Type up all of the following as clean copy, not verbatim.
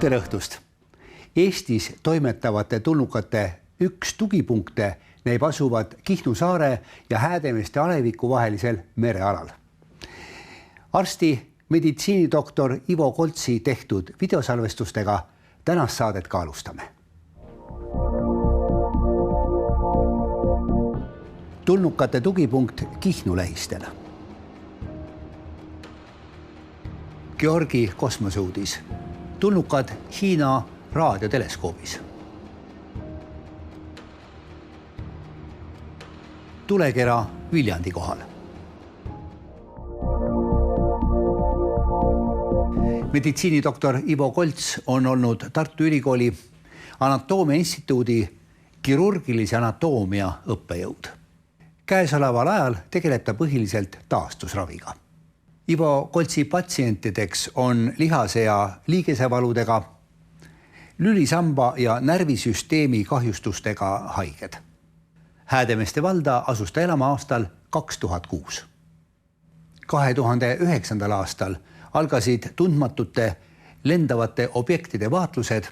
tere õhtust! Eestis toimetavate tulnukate üks tugipunkte neib asuvad Kihnu saare ja Häädemeeste aleviku vahelisel merealal. Arsti meditsiinidoktor Ivo Koltsi tehtud videosalvestustega tänast saadet ka alustame. Tulnukate tugipunkt Kihnu lähistel. Georgi kosmoseuudis. Tulnukad Hiina raadioteleskoobis. Tulekera Viljandi kohal. Meditsiinidoktor Ivo Kolts on olnud Tartu Ülikooli Anatoomia Instituudi kirurgilise anatoomia õppejõud. Käesoleval ajal tegeleb ta põhiliselt taastusraviga. Ivo Koltsi patsientideks on lihase ja liigesevaludega, lülisamba ja närvisüsteemi kahjustustega haiged. Häädemeeste valda asus ta elama aastal 2006. 2009. aastal algasid tundmatute lendavate objektide vaatlused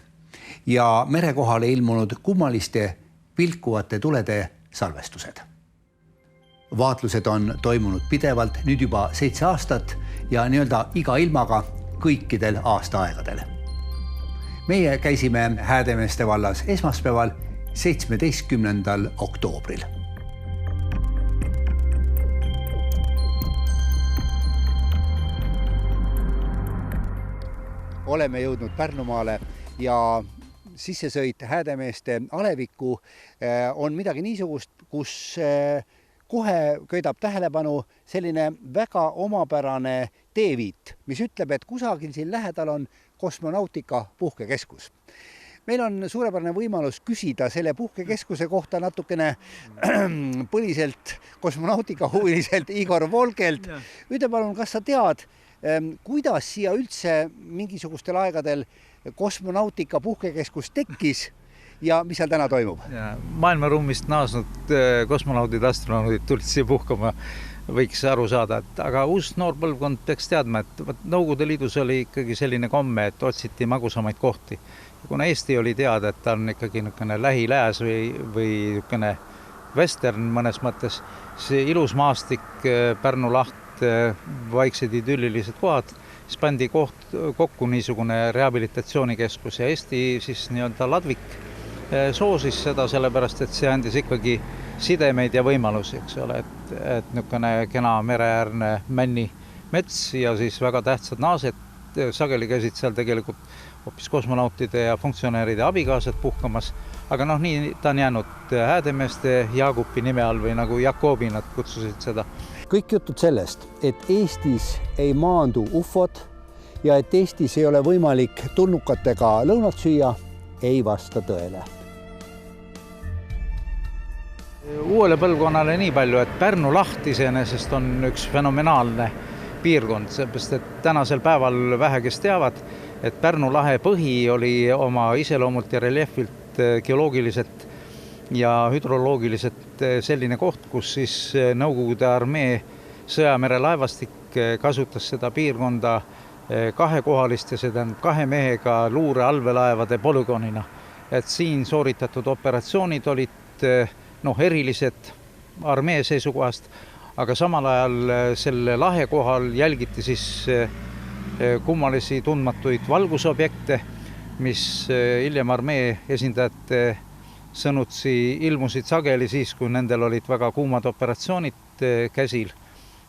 ja merekohale ilmunud kummaliste vilkuvate tulede salvestused. Vaatlused on toimunud pidevalt nüüd juba 7 aastat ja nii-öelda iga ilmaga kõikidel aastaaegadel. Meie käisime Häädemeeste vallas esmaspäeval 17. oktoobril. Oleme jõudnud Pärnumaale ja sissesõit Häädemeeste alevikku on midagi niisugust, kus kohe köidab tähelepanu selline väga omapärane teeviit, mis ütleb, et kusagil siin lähedal on kosmonautika puhkekeskus. Meil on suurepärane võimalus küsida selle puhkekeskuse kohta natukene põliselt kosmonautika huviliselt Igor Volkelt. Ütle palun, kas sa tead, kuidas siia üldse mingisugustel aegadel kosmonautika puhkekeskus tekkis ja mis seal täna toimub? Maailmaruumist naasnud kosmonaudid, astronaudid tulid siia puhkama, võiks aru saada. Aga uus noor põlvkond peaks teadma, et Nõukogude Liidus oli ikkagi selline komme, et otsiti magusamaid kohti. Ja kuna Eesti oli teada, et ta on ikkagi lähilääs või western mõnes mõttes, see ilus maastik, Pärnu laht, vaiksed idüllilised kohad, siis pandi kokku niisugune rehabilitatsioonikeskus ja Eesti siis nii-öelda Ladvik soosis seda sellepärast, et see andis ikkagi sidemeid ja võimalusi, eks ole, et niisugune kena mereäärne männi mets ja siis väga tähtsad naased, sageli käisid seal tegelikult hoopis kosmonautide ja funktsionääride abikaasad puhkamas, aga nii ta on jäänud Häädemeeste Jaagupi nime all või nagu Jakobi nad kutsusid seda. Kõik jutud sellest, et Eestis ei maandu ufod ja et Eestis ei ole võimalik tulnukatega lõunat süüa, ei vasta tõele. Uuele põlvkonnale nii palju, et Pärnu laht iseenesest on üks fenomenaalne piirkond, seepärast et tänasel päeval vähe kes teavad, et Pärnu lahe põhi oli oma iseloomult ja reljeefilt geoloogiliselt ja hüdroloogiliselt selline koht, kus siis Nõukogude armee sõjamerelaevastik kasutas seda piirkonda kahekohalist ja see tähendab 2 mehega luure allveelaevade polügoonina. Et siin sooritatud operatsioonid olid erilised armee seisukohast, aga samal ajal selle lahe kohal jälgiti siis kummalisi tundmatuid valgusobjekte, mis hiljem armee esindajate sõnutsi ilmusid sageli siis, kui nendel olid väga kuumad operatsioonid käsil.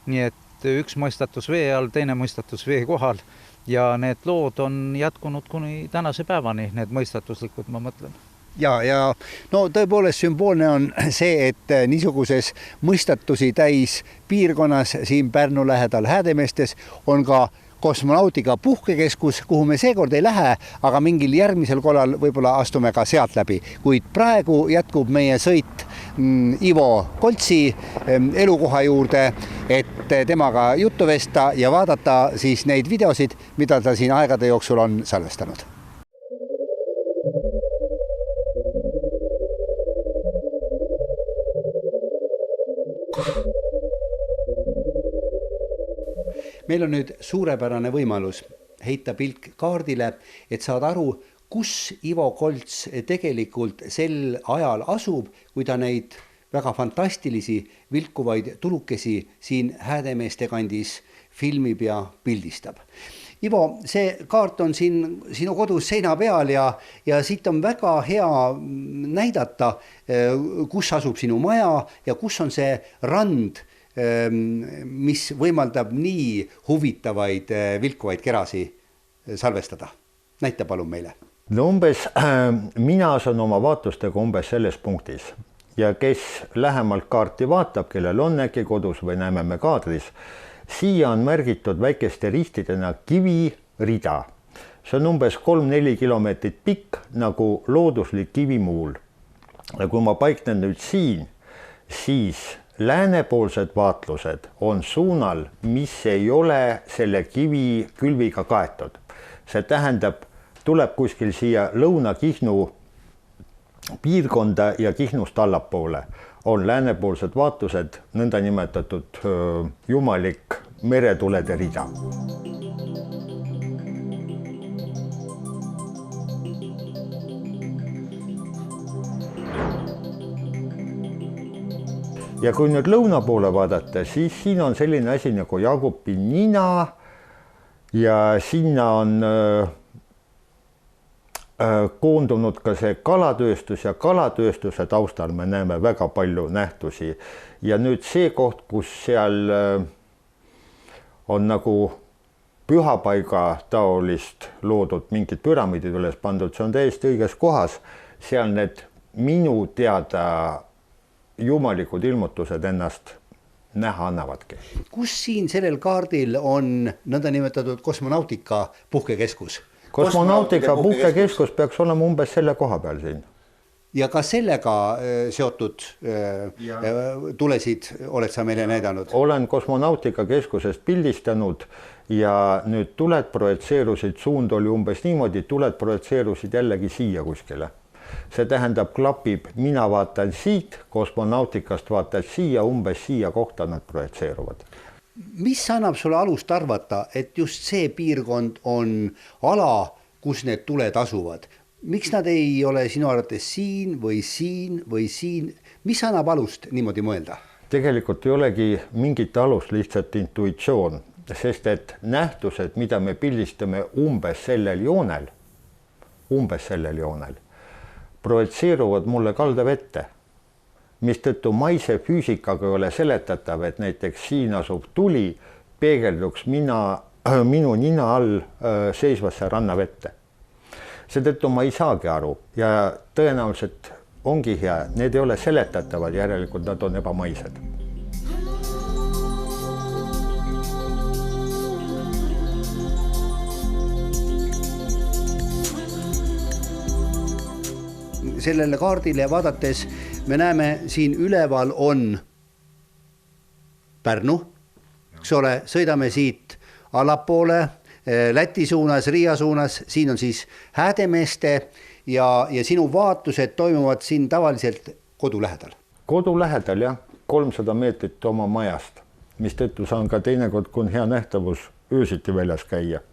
Nii et üks mõistatus vee all, teine mõistatus vee kohal ja need lood on jätkunud kuni tänase päevani, need mõistatuslikud, ma mõtlen. Ja tõepoolest sümboolne on see, et niisuguses mõistatusi täis piirkonnas siin Pärnu lähedal Häädemeestes on ka kosmonautika puhkekeskus, kuhu me seekord ei lähe, aga mingil järgmisel korral võib-olla astume ka sealt läbi. Kuid praegu jätkub meie sõit Ivo Koltsi elukoha juurde, et temaga juttu vesta ja vaadata siis neid videosid, mida ta siin aegade jooksul on salvestanud. Meil on nüüd suurepärane võimalus heita pilk kaardile, et saada aru, kus Ivo Kolts tegelikult sel ajal asub, kui ta neid väga fantastilisi vilkuvaid tulukesi siin Häädemeeste kandis filmib ja pildistab. Ivo, see kaart on siin sinu kodus seina peal ja siit on väga hea näidata, kus asub sinu maja ja kus on see rand, mis võimaldab nii huvitavaid vilkuvaid kerasi salvestada. Näita palun meile. No mina asun oma vaatustega umbes selles punktis ja kes lähemalt kaarti vaatab, kellel on äkki kodus või näeme me kaadris, siia on märgitud väikeste ristidena kivirida. See on umbes 3-4 kilomeetrit pikk nagu looduslik kivimuul. Ja kui ma paiknen nüüd siin, siis läänepoolsed vaatlused on suunal, mis ei ole selle kivi külviga kaetud. See tähendab, tuleb kuskil siia Lõuna-Kihnu piirkonda ja Kihnust allapoole on läänepoolsed vaatused nõnda nimetatud jumalik meretulede rida. Ja kui nüüd lõuna poole vaadata, siis siin on selline asi nagu Jagupi nina ja sinna on koondunud ka see kalatööstus ja kalatööstuse taustal me näeme väga palju nähtusi. Ja nüüd see koht, kus seal on nagu pühapaiga taolist loodud mingid püramiidid üles pandud, see on täiesti õiges kohas. Seal need minu teada jumalikud ilmutused ennast näha annavadki. Kus siin sellel kaardil on nõnda nimetatud kosmonautika puhkekeskus? Kosmonautika puhkekeskus peaks olema umbes selle koha peal siin. Ja ka sellega seotud tulesid oled sa meile näidanud? Olen kosmonautika keskusest pildistanud ja nüüd tuled projitseerusid, suund oli umbes niimoodi, tuled projitseerusid jällegi siia kuskile. See tähendab, klapib, mina vaatan siit, kosmonautikast vaatad siia, umbes siia kohta nad projitseeruvad. Mis annab sulle alust arvata, et just see piirkond on ala, kus need tuled asuvad? Miks nad ei ole sinu arvates siin või siin või siin? Mis annab alust niimoodi mõelda? Tegelikult ei olegi mingit alust, lihtsalt intuitsioon, sest et nähtused, mida me pildistame umbes sellel joonel, projitseeruvad mulle kaldav ette. Mistõttu maise füüsikaga ei ole seletatav, et näiteks siin asub tuli, peegelduks minu nina all seisvasse rannavette. Seetõttu ma ei saagi aru ja tõenäoliselt ongi hea, need ei ole seletatavad, järelikult nad on ebamaised. Sellele kaardile vaadates me näeme siin üleval on Pärnu, eks ole, sõidame siit allapoole, Läti suunas, Riia suunas, siin on siis Häädemeeste ja sinu vaatused toimuvad siin tavaliselt kodu lähedal. Kodu lähedal, jah, 300 meetrit oma majast, mis tõttu saan ka teinekord, kui on hea nähtavus, öösiti väljas käia.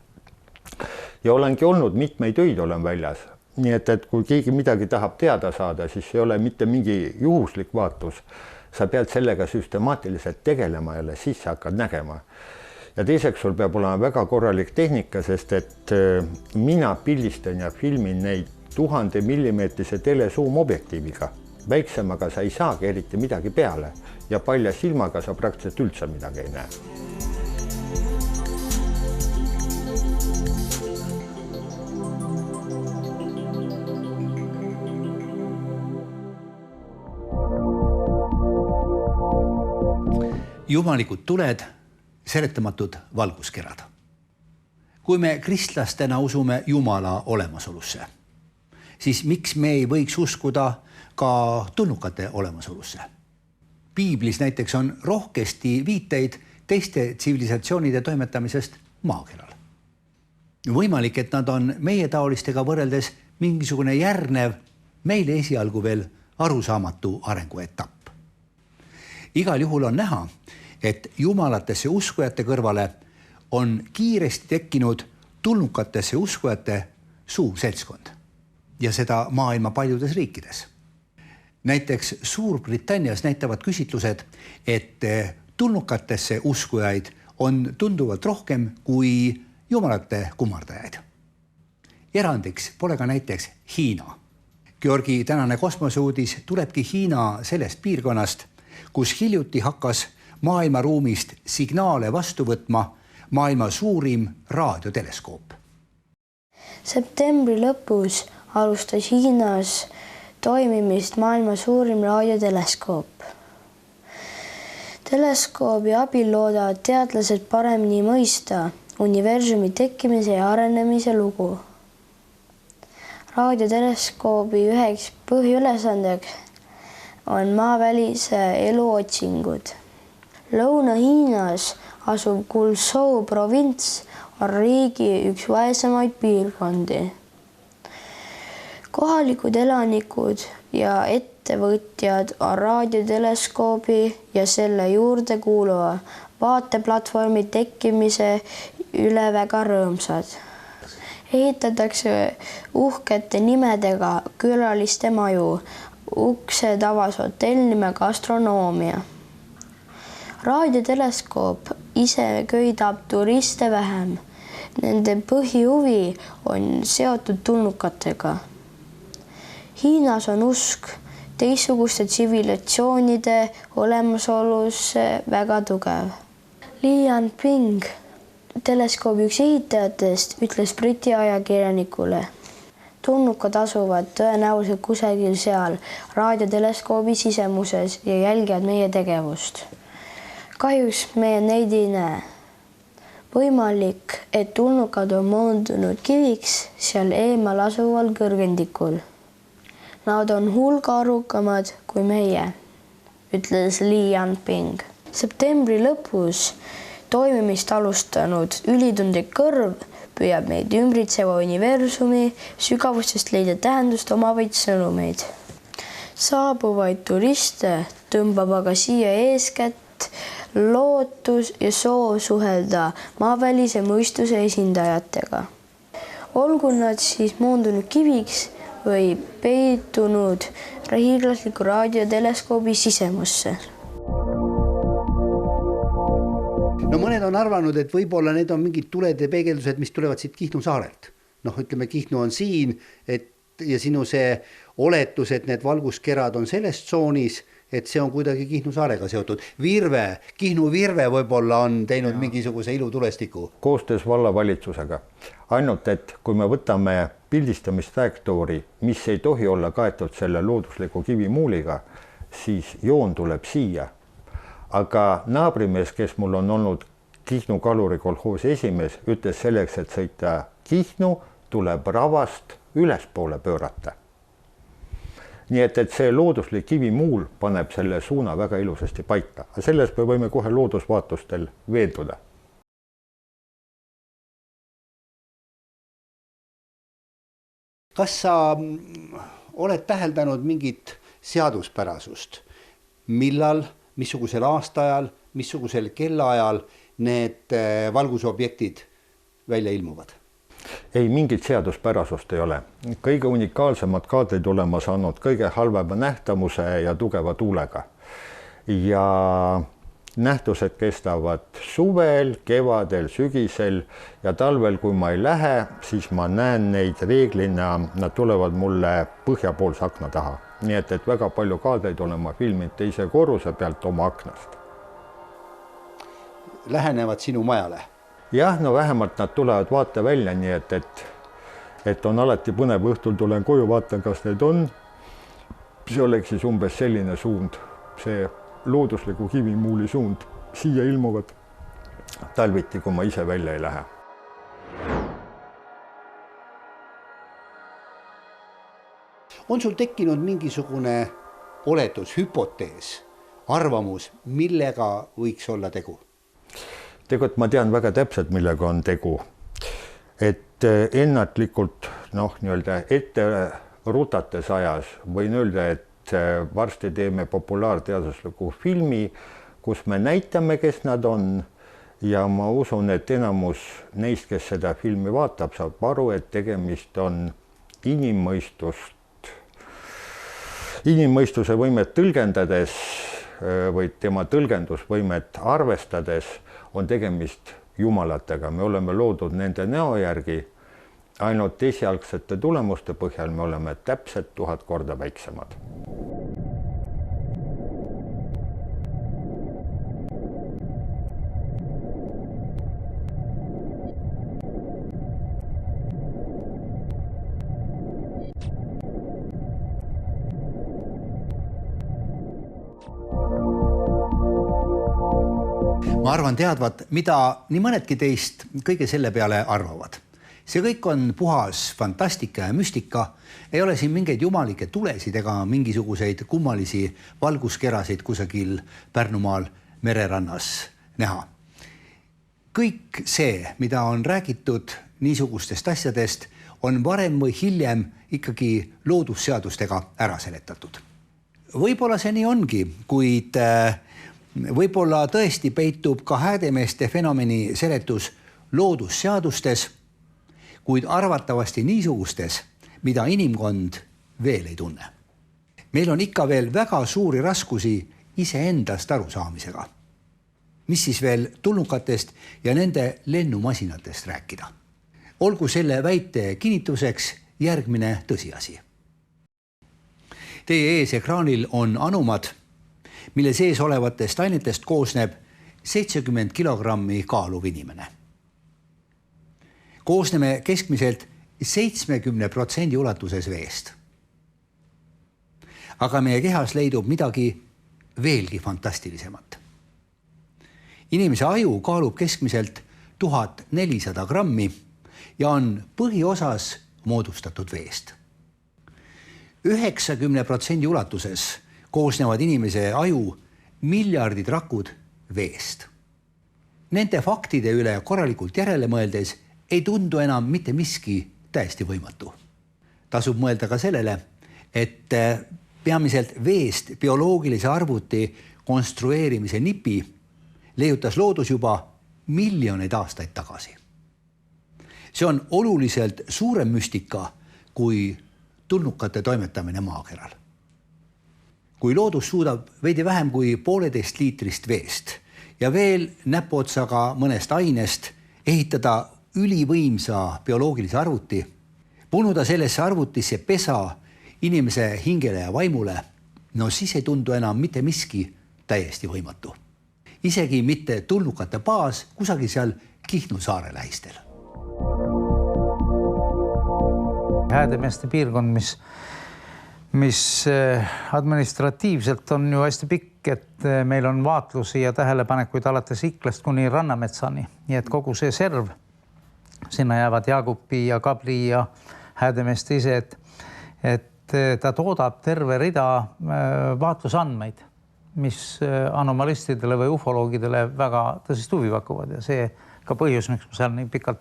Ja olengi olnud, mitmeid öid olen väljas. Nii et kui keegi midagi tahab teada saada, siis ei ole mitte mingi juhuslik vaatus. Sa pead sellega süstemaatiliselt tegelema ja siis sa hakkad nägema. Ja teiseks sul peab olema väga korralik tehnika, sest et mina pildistan ja filmin neid 1000 millimeetrise telesuumobjektiiviga. Väiksemaga sa ei saagi eriti midagi peale ja palja silmaga sa praktiliselt üldse midagi ei näe. Jumalikud tuled, seletamatud valguskerad. Kui me kristlastena usume Jumala olemasolusse, siis miks me ei võiks uskuda ka tulnukate olemasolusse? Piiblis näiteks on rohkesti viiteid teiste tsivilisatsioonide toimetamisest maakeral. Võimalik, et nad on meie taolistega võrreldes mingisugune järgnev, meile esialgu veel arusaamatu arenguetapp. Igal juhul on näha, et jumalatesse uskujate kõrvale on kiiresti tekkinud tulnukatesse uskujate suur seltskond ja seda maailma paljudes riikides. Näiteks Suurbritannias näitavad küsitlused, et tulnukatesse uskujaid on tunduvalt rohkem kui jumalate kummardajaid. Erandiks pole ka näiteks Hiina. Georgi tänane kosmoseuudis tulebki Hiina sellest piirkonnast, kus hiljuti hakkas maailmaruumist signaale vastu võtma maailma suurim raadioteleskoop. Septembri lõpus alustas Hiinas toimimist maailma suurim raadioteleskoop. Teleskoobi abil loodavad teadlased paremini mõista universumi tekkimise ja arenemise lugu. Raadioteleskoobi üheks põhiülesandeks on maavälise elu otsingud. Lõuna-Hiinas asuv Guizhou provints on riigi üks vaesemaid piirkondi. Kohalikud elanikud ja ettevõtjad on raadioteleskoobi ja selle juurde kuuluva vaateplatvormi tekkimise üle väga rõõmsad. Ehitatakse uhkete nimedega külaliste maju, uksed avas hotell nimega Astronoomia. Raadioteleskoop ise köidab turiste vähem. Nende põhihuvi on seotud tulnukatega. Hiinas on usk teistsuguste tsivilisatsioonide olemasolus väga tugev. Li Yanping, teleskoobi üks ehitajatest, ütles Briti ajakirjanikule: tulnukad asuvad tõenäoliselt kusagil seal raadioteleskoobi sisemuses ja jälgivad meie tegevust. Kahjuks meie neid ei näe. Võimalik, et tulnukad on moondunud kiviks seal eemal asuval kõrgendikul. Nad on hulga arukamad kui meie, ütles Li Yanping. Septembri lõpus toimimist alustanud ülitundlik kõrv püüab meid ümbritseva universumi sügavustest leida tähendust omavaid sõnumeid. Saabuvaid turiste tõmbab aga siia eeskätt lootus ja soov suhelda maavälise mõistuse esindajatega. Olgu nad siis moondunud kiviks või peitunud hiiglasliku raadioteleskoobi sisemusse. No mõned on arvanud, et võib-olla need on mingid tulede peegeldused, mis tulevad siit Kihnu saarelt. Ütleme, Kihnu on siin ja sinu see oletus, et need valguskerad on selles tsoonis, et see on kuidagi Kihnu saarega seotud. Kihnu Virve võib-olla on teinud mingisuguse ilutulestiku. Koostöös vallavalitsusega. Ainult, et kui me võtame pildistamistrajektoori, mis ei tohi olla kaetud selle loodusliku kivimuuliga, siis joon tuleb siia. Aga naabrimees, kes mul on olnud Kihnu kalurikolhoosi esimees, ütles selleks, et sõita Kihnu, tuleb ravast ülespoole pöörata. Nii et see looduslik kivimuul paneb selle suuna väga ilusasti paika. Selles me võime kohe loodusvaatustel veenduda. Kas sa oled täheldanud mingit seaduspärasust, millal, missugusel aastaajal, missugusel kellaajal need valgusobjektid välja ilmuvad? Ei, mingit seaduspärasust ei ole. Kõige unikaalsemad kaadrid olema saanud kõige halvema nähtamuse ja tugeva tuulega. Ja nähtused kestavad suvel, kevadel, sügisel ja talvel, kui ma ei lähe, siis ma näen neid reeglina, nad tulevad mulle põhjapoolse akna taha. Nii et väga palju kaadreid olen ma filminud teise korruse pealt oma aknast. Lähenevad sinu majale? Jah, no vähemalt nad tulevad vaate välja, nii et on alati põnev, õhtul tulen koju, vaatan, kas need on. See oleks siis umbes selline suund, see loodusliku kivimuuli suund. Siia ilmuvad talviti, kui ma ise välja ei lähe. On sul tekkinud mingisugune oletus, hüpotees, arvamus, millega võiks olla tegu? Tegelikult ma tean väga täpselt, millega on tegu. Et ennatlikult ette rutates ajas võin öelda, et varsti teeme populaarteadusliku filmi, kus me näitame, kes nad on ja ma usun, et enamus neist, kes seda filmi vaatab, saab aru, et tegemist on inimmõistuse võimet tõlgendades või tema tõlgendusvõimet arvestades on tegemist jumalatega. Me oleme loodud nende näo järgi, ainult esialgsete tulemuste põhjal me oleme täpselt 1000 korda väiksemad. Ma arvan teadvat, mida nii mõnedki teist kõige selle peale arvavad. See kõik on puhas fantastika ja müstika. Ei ole siin mingeid jumalikke tulesid ega mingisuguseid kummalisi valguskerasid kusagil Pärnumaal mererannas näha. Kõik see, mida on räägitud niisugustest asjadest, on varem või hiljem ikkagi loodusseadustega ära seletatud. Võib-olla see nii ongi, kuid võib-olla tõesti peitub ka häädemeeste fenomeni seletus loodusseadustes, kuid arvatavasti niisugustes, mida inimkond veel ei tunne. Meil on ikka veel väga suuri raskusi iseendast arusaamisega. Mis siis veel tulnukatest ja nende lennumasinatest rääkida? Olgu selle väite kinnituseks järgmine tõsiasi. Teie ees ekraanil on anumad, mille sees olevatest ainetest koosneb 70 kilogrammi kaaluv inimene. Koosneme keskmiselt 70% ulatuses veest. Aga meie kehas leidub midagi veelgi fantastilisemat. Inimese aju kaalub keskmiselt 1400 grammi ja on põhiosas moodustatud veest. 90% ulatuses koosnevad inimese aju miljardid rakud veest. Nende faktide üle korralikult järele mõeldes ei tundu enam mitte miski täiesti võimatu. Tasub mõelda ka sellele, et peamiselt veest bioloogilise arvuti konstrueerimise nipi leiutas loodus juba miljoneid aastaid tagasi. See on oluliselt suurem müstika kui tulnukate toimetamine maakeral. Kui loodus suudab veidi vähem kui 1,5 liitrist veest ja veel näpuotsaga mõnest ainest ehitada ülivõimsa bioloogilise arvuti, punuda sellesse arvutisse pesa inimese hingele ja vaimule, no siis ei tundu enam mitte miski täiesti võimatu. Isegi mitte tulnukate baas kusagil seal Kihnu saare lähistel. Häädemeeste piirkond, mis administratiivselt on ju hästi pikk, et meil on vaatlusi ja tähelepanekuid alates Iklast kuni Rannametsani. Nii et kogu see serv, sinna jäävad Jaagupi ja Kabli ja Häädemeeste ise, et ta toodab terve rida vaatlusandmeid, mis anomalistidele või ufoloogidele väga tõsist huvi pakuvad ja see ka põhjus, miks ma seal nii pikalt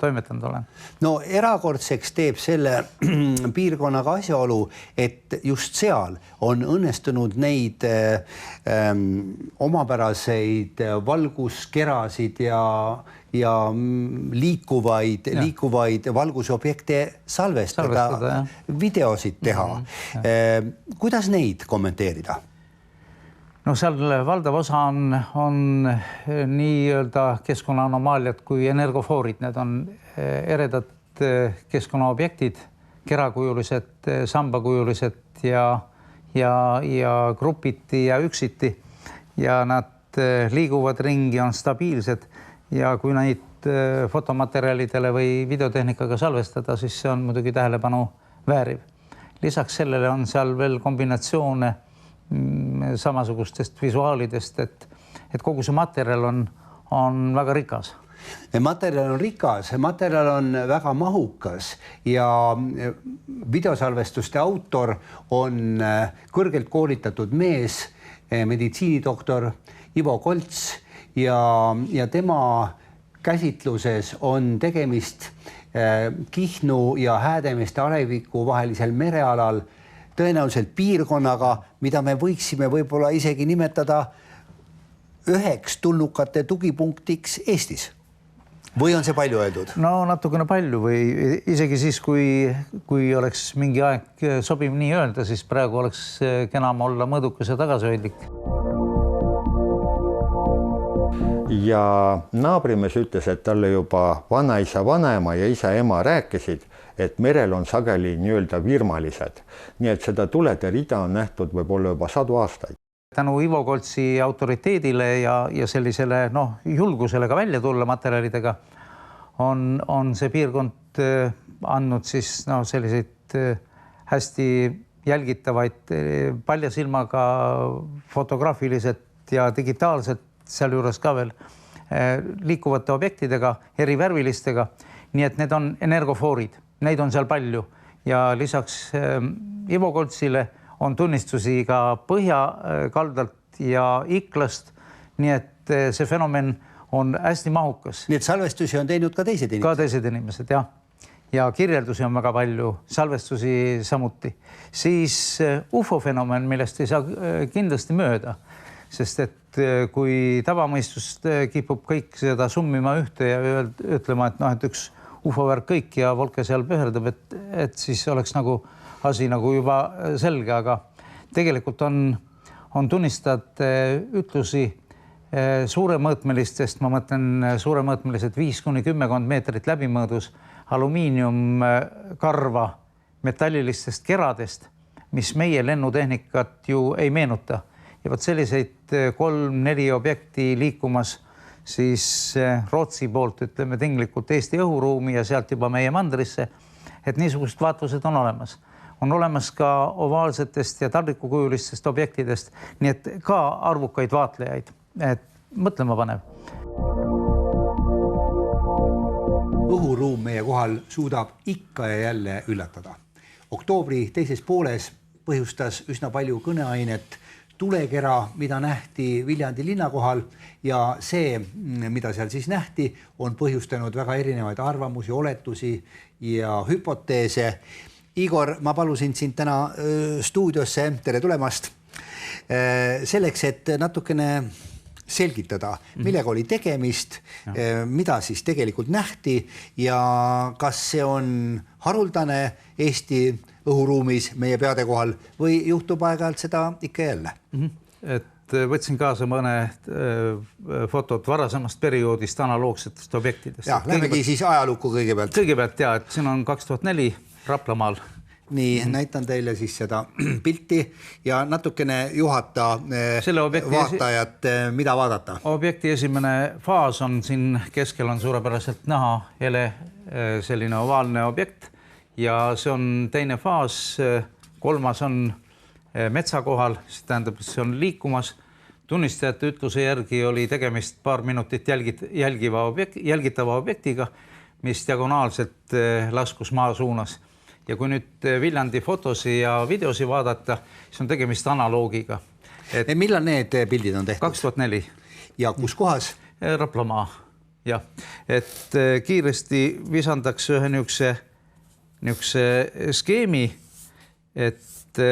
toimetanud olen. No erakordseks teeb selle piirkonnaga asjaolu, et just seal on õnnestunud neid omapäraseid valguskerasid ja liikuvaid valgusobjekte salvestada, videosid teha. Kuidas neid kommenteerida? No seal valdav osa on nii-öelda keskkonnaanomaaljad kui energofoorid. Need on eredad keskkonnaobjektid, kerakujulised, sambakujulised ja grupiti ja üksiti. Ja nad liiguvad ringi, on stabiilsed ja kui neid fotomaterjalidele või videotehnikaga salvestada, siis see on muidugi tähelepanu vääriv. Lisaks sellele on seal veel kombinatsioone samasugustest visuaalidest, et kogu see materjal on väga rikas. Materjal on rikas, materjal on väga mahukas ja videosalvestuste autor on kõrgelt koolitatud mees, meditsiinidoktor Ivo Kolts ja tema käsitluses on tegemist Kihnu ja Häädemeeste aleviku vahelisel merealal tõenäoliselt piirkonnaga, mida me võiksime võib-olla isegi nimetada üheks tulnukate tugipunktiks Eestis või on see palju öeldud? No natukene palju või isegi siis, kui oleks mingi aeg sobiv nii öelda, siis praegu oleks kenam olla mõõdukas ja tagasihoidlik. Ja naabrimees ütles, et talle juba vanaisa, vanaema ja isa, ema rääkisid, et merel on sageli nii-öelda virmalised. Nii et seda tulede rida on nähtud võib-olla juba 100 aastaid. Tänu Ivo Koltsi autoriteedile ja sellisele julgusele ka välja tulla materjalidega on see piirkond andnud siis selliseid hästi jälgitavaid palja silmaga fotograafiliselt ja digitaalselt sealjuures ka veel liikuvate objektidega, erivärvilistega. Nii et need on energofoorid, neid on seal palju ja lisaks Ivo Koltsile on tunnistusi ka Põhjakaldalt ja Iklast, nii et see fenomen on hästi mahukas. Nii et salvestusi on teinud ka teised inimesed? Ka teised inimesed, jah. Ja kirjeldusi on väga palju, salvestusi samuti. Siis UFO-fenomen, millest ei saa kindlasti mööda, sest et kui tavamõistust kipub kõik seda summima ühte ja ütlema, et üks UFO-värk kõik ja Volke seal pöördab, et siis oleks asi juba selge, aga tegelikult on tunnistajate ütlusi suuremõõtmelistest, ma mõtlen suuremõõtmelised 5–10 meetrit läbimõõdus alumiiniumkarva metallilistest keradest, mis meie lennutehnikat ju ei meenuta. Ja võt selliseid 3-4 objekti liikumas siis Rootsi poolt, ütleme tinglikult Eesti õhuruumi ja sealt juba meie mandrisse, et niisugust vaatlused on olemas. On olemas ka ovaalsetest ja taldrikukujulistest objektidest, nii et ka arvukaid vaatlejaid, et mõtlema panev. Õhuruum meie kohal suudab ikka ja jälle üllatada. Oktoobri teises pooles põhjustas üsna palju kõneainet tulekera, mida nähti Viljandi linna kohal ja see, mida seal siis nähti, on põhjustanud väga erinevaid arvamusi, oletusi ja hüpoteese. Igor, ma palusin sind täna stuudiosse, tere tulemast, selleks, et natukene selgitada, millega oli tegemist, mida siis tegelikult nähti ja kas see on haruldane Eesti õhuruumis meie peade kohal või juhtub aeg-ajalt seda ikka jälle? Et võtsin kaasa mõne fotot varasemast perioodist analogsetest objektidest. Ja, lähmegi siis ajalukku kõigepealt. Kõigepealt ja, et siin on 2004 Raplamaal. Nii, näitan teile siis seda pilti ja natukene juhata vaatajat, mida vaadata. Objekti esimene faas on siin keskel on suurepäraselt näha hele selline ovaalne objekt ja see on teine faas, kolmas on metsa kohal, see tähendab, et see on liikumas. Tunnistajate ütluse järgi oli tegemist paar minutit jälgitava objektiga, mis diagonaalselt laskus maa suunas. Ja kui nüüd Viljandi fotosi ja videosi vaadata, siis on tegemist analoogiga. Millal need pildid on tehtud? 2004. Ja kus kohas? Raplamaa, jah. Et kiiresti visandaks ühe niisuguse skeemi, et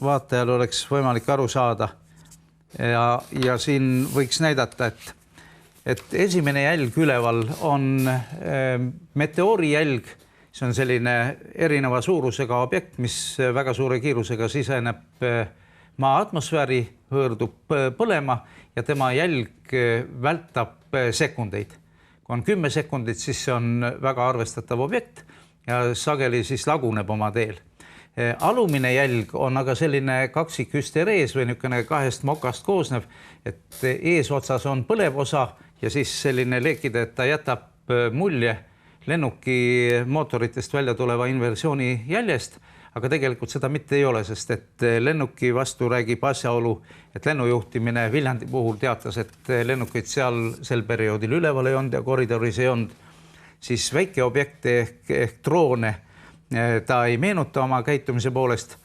vaatajal oleks võimalik aru saada. Ja siin võiks näidata, et esimene jälg üleval on meteoori jälg. See on selline erineva suurusega objekt, mis väga suure kiirusega siseneb maa atmosfääri, hõõrdub põlema ja tema jälg vältab sekundeid. Kui on 10 sekundit, siis see on väga arvestatav objekt ja sageli siis laguneb oma teel. Alumine jälg on aga selline kaksikhüsterees või niisugune 2 mokast koosnev, et eesotsas on põlev osa ja siis selline leekide, et ta jätab mulje lennuki mootoritest välja tuleva inversiooni jäljest, aga tegelikult seda mitte ei ole, sest et lennuki vastu räägib asjaolu, et lennujuhtimine Viljandi puhul teatas, et lennukeid sel perioodil üleval ei olnud ja koridoris ei olnud. Siis väike objekte ehk droone ta ei meenuta oma käitumise poolest.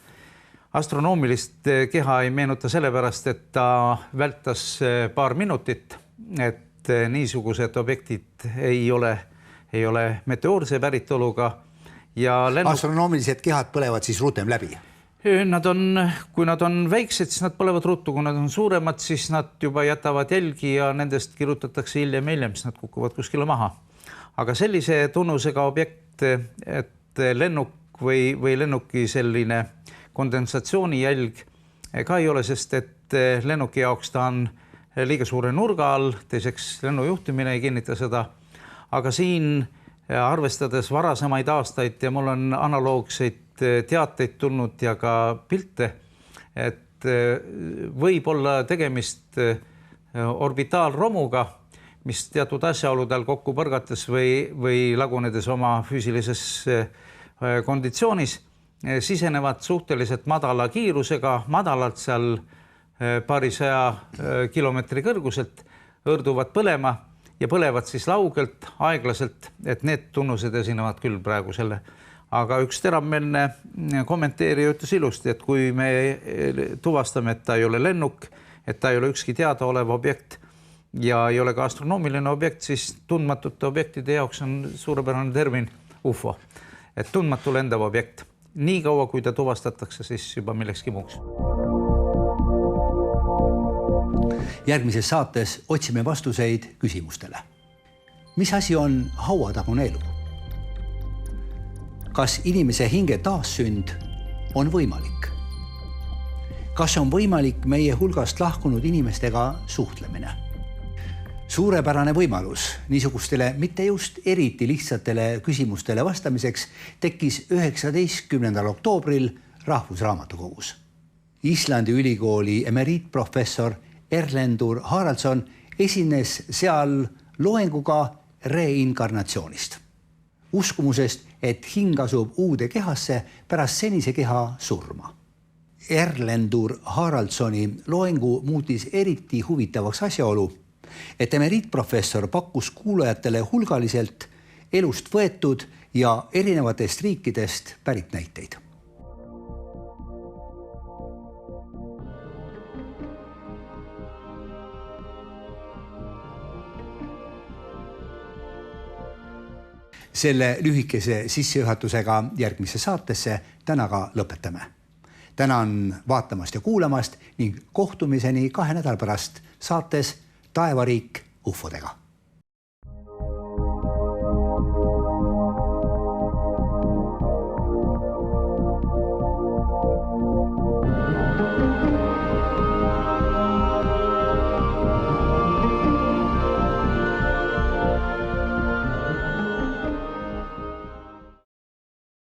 Astronoomilist keha ei meenuta sellepärast, et ta vältas paar minutit, et niisugused objektid ei ole meteoorse päritoluga ja astronoomilised kehad põlevad siis rutem läbi? Kui nad on väiksed, siis nad põlevad ruttu, kui nad on suuremad, siis nad juba jätavad jälgi ja nendest kirjutatakse hiljem, siis nad kukuvad kuskile maha. Aga sellise tunnusega objekt, et lennuk või lennuki selline kondensatsioonijälg ka ei ole, sest et lennuki jaoks ta on liiga suure nurga all, teiseks lennujuhtimine ei kinnita seda, aga siin arvestades varasemaid aastaid ja mul on analoogseid teateid tulnud ja ka pilte, et võib olla tegemist orbitaalromuga, mis teatud asjaoludel kokku põrgates või lagunedes oma füüsilises konditsioonis sisenevad suhteliselt madala kiirusega, madalalt seal paarisaja kilomeetri kõrguselt, õrduvad põlema ja põlevad siis laugelt, aeglaselt, et need tunnused esinevad küll praegu selle. Aga üks teravmeelne kommenteerija ütles ilusti, et kui me tuvastame, et ta ei ole lennuk, et ta ei ole ükski teadaolev objekt ja ei ole ka astronoomiline objekt, siis tundmatute objektide jaoks on suurepärane termin UFO, et tundmatu lendav objekt. Nii kaua, kui ta tuvastatakse, siis juba millekski muuks. Järgmises saates otsime vastuseid küsimustele. Mis asi on hauatagune elu? Kas inimese hinge taassünd on võimalik? Kas on võimalik meie hulgast lahkunud inimestega suhtlemine? Suurepärane võimalus niisugustele mitte just eriti lihtsatele küsimustele vastamiseks tekkis 19. oktoobril Rahvusraamatukogus. Islandi ülikooli emeriitprofessor Erlendur Haraldsson esines seal loenguga reinkarnatsioonist. Uskumusest, et hing asub uude kehasse pärast senise keha surma. Erlendur Haraldssoni loengu muutis eriti huvitavaks asjaolu, et emeriitprofessor pakkus kuulajatele hulgaliselt elust võetud ja erinevatest riikidest pärit näiteid. Selle lühikese sissejuhatusega järgmisse saatesse täna ka lõpetame. Tänan vaatamast ja kuulamast ning kohtumiseni 2 nädala pärast saates Taevariik ufodega.